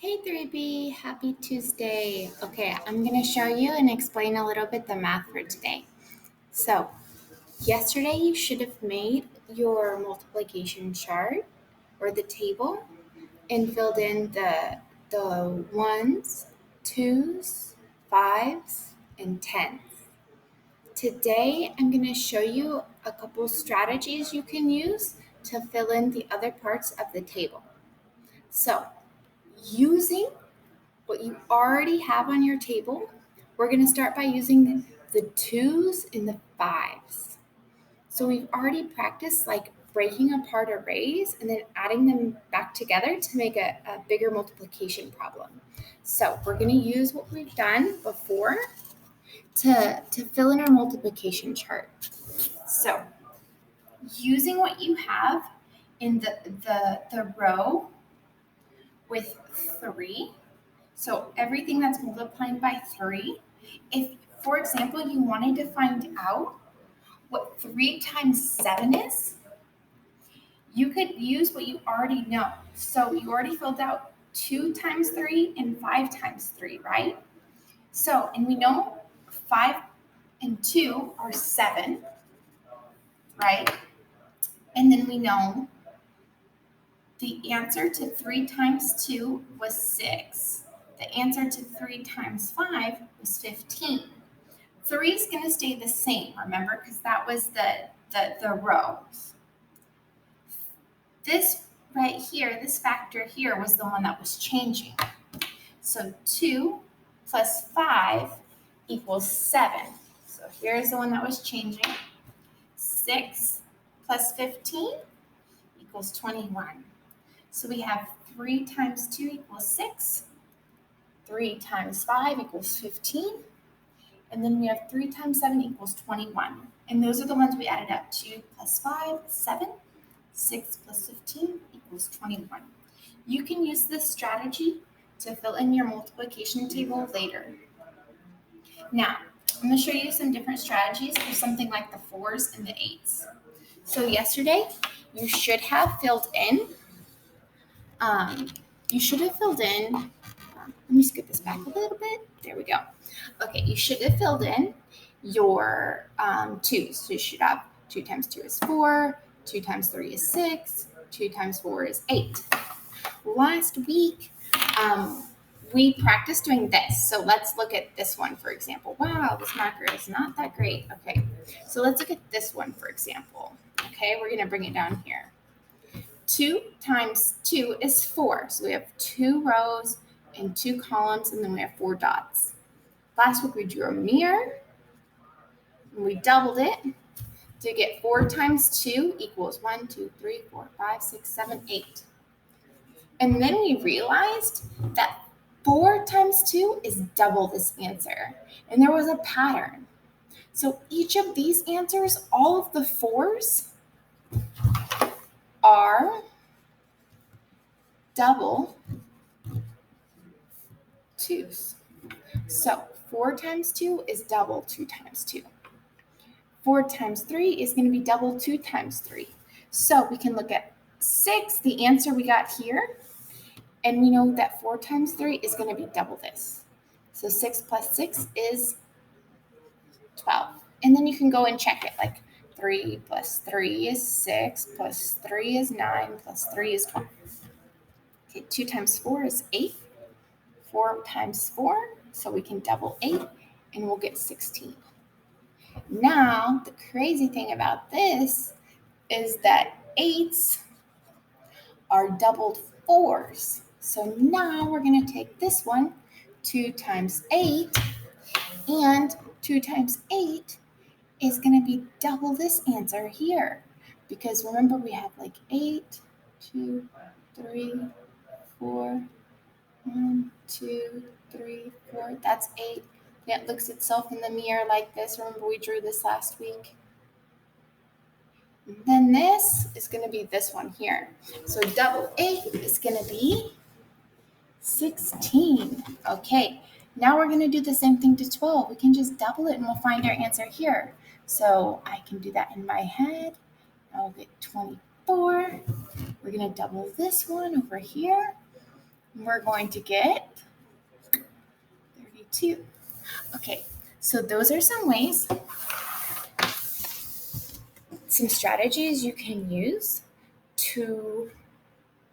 Hey 3B, happy Tuesday. Okay, I'm going to show you and explain a little bit the math for today. So, yesterday you should have made your multiplication chart or the table and filled in the ones, twos, fives, and tens. Today I'm going to show you a couple strategies you can use to fill in the other parts of the table. So, using what you already have on your table, we're going to start by using the twos and the fives. So we've already practiced like breaking apart arrays and then adding them back together to make a bigger multiplication problem. So we're going to use what we've done before to fill in our multiplication chart. So using what you have in the row with 3, so everything that's multiplying by 3, if, for example, you wanted to find out what 3 times 7 is, you could use what you already know. So you already filled out 2 times 3 and 5 times 3, right? So, and we know 5 and 2 are 7, right? And then we know the answer to 3 times 2 was 6. The answer to 3 times 5 was 15. 3 is going to stay the same, remember, because that was the row. This right here, this factor here was the one that was changing. So 2 plus 5 equals 7. So here's the one that was changing. 6 plus 15 equals 21. So we have 3 times 2 equals 6. 3 times 5 equals 15. And then we have 3 times 7 equals 21. And those are the ones we added up. 2 plus 5, 7. 6 plus 15 equals 21. You can use this strategy to fill in your multiplication table later. Now, I'm going to show you some different strategies for something like the 4s and the 8s. So yesterday, you should have filled in, let me skip this back a little bit. There we go. Okay, you should have filled in your 2s. So you should have 2 times 2 is 4, 2 times 3 is 6, 2 times 4 is 8. Last week, we practiced doing this. So let's look at this one, for example. Wow, this marker is not that great. Okay, so let's look at this one, for example. Okay, we're going to bring it down here. 2 times 2 is 4. So we have 2 rows and 2 columns, and then we have 4 dots. Last week, we drew a mirror, and we doubled it to get 4 times 2 equals 1, 2, 3, 4, 5, 6, 7, 8. And then we realized that 4 times 2 is double this answer. And there was a pattern. So each of these answers, all of the 4s are double 2s. So 4 times 2 is double 2 times 2. 4 times 3 is going to be double 2 times 3. So we can look at 6, the answer we got here, and we know that 4 times 3 is going to be double this. So 6 plus 6 is 12. And then you can go and check it, like 3 plus 3 is 6, plus 3 is 9, plus 3 is 12. Okay, 2 times 4 is 8. 4 times 4, so we can double 8, and we'll get 16. Now, the crazy thing about this is that 8s are doubled 4s. So now we're going to take this one, 2 times 8, and 2 times 8 is going to be double this answer here. Because remember, we have like 8, 2, 3, 4, 1, 2, 3, 4. That's 8. And it looks itself in the mirror like this. Remember, we drew this last week. And then this is going to be this one here. So double 8 is going to be 16. Okay, now we're going to do the same thing to 12. We can just double it and we'll find our answer here. So I can do that in my head. I'll get 24. We're going to double this one over here. And we're going to get 32. Okay, so those are some ways, some strategies you can use to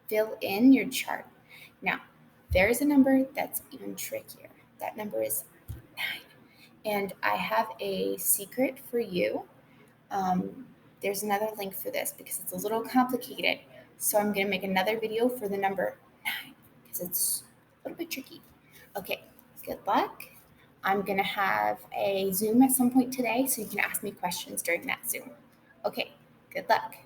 fill in your chart. Now, there's a number that's even trickier. That number is 9. And I have a secret for you. There's another link for this because it's a little complicated. So I'm going to make another video for the number 9 because it's a little bit tricky. Okay, good luck. I'm going to have a Zoom at some point today so you can ask me questions during that Zoom. Okay, good luck.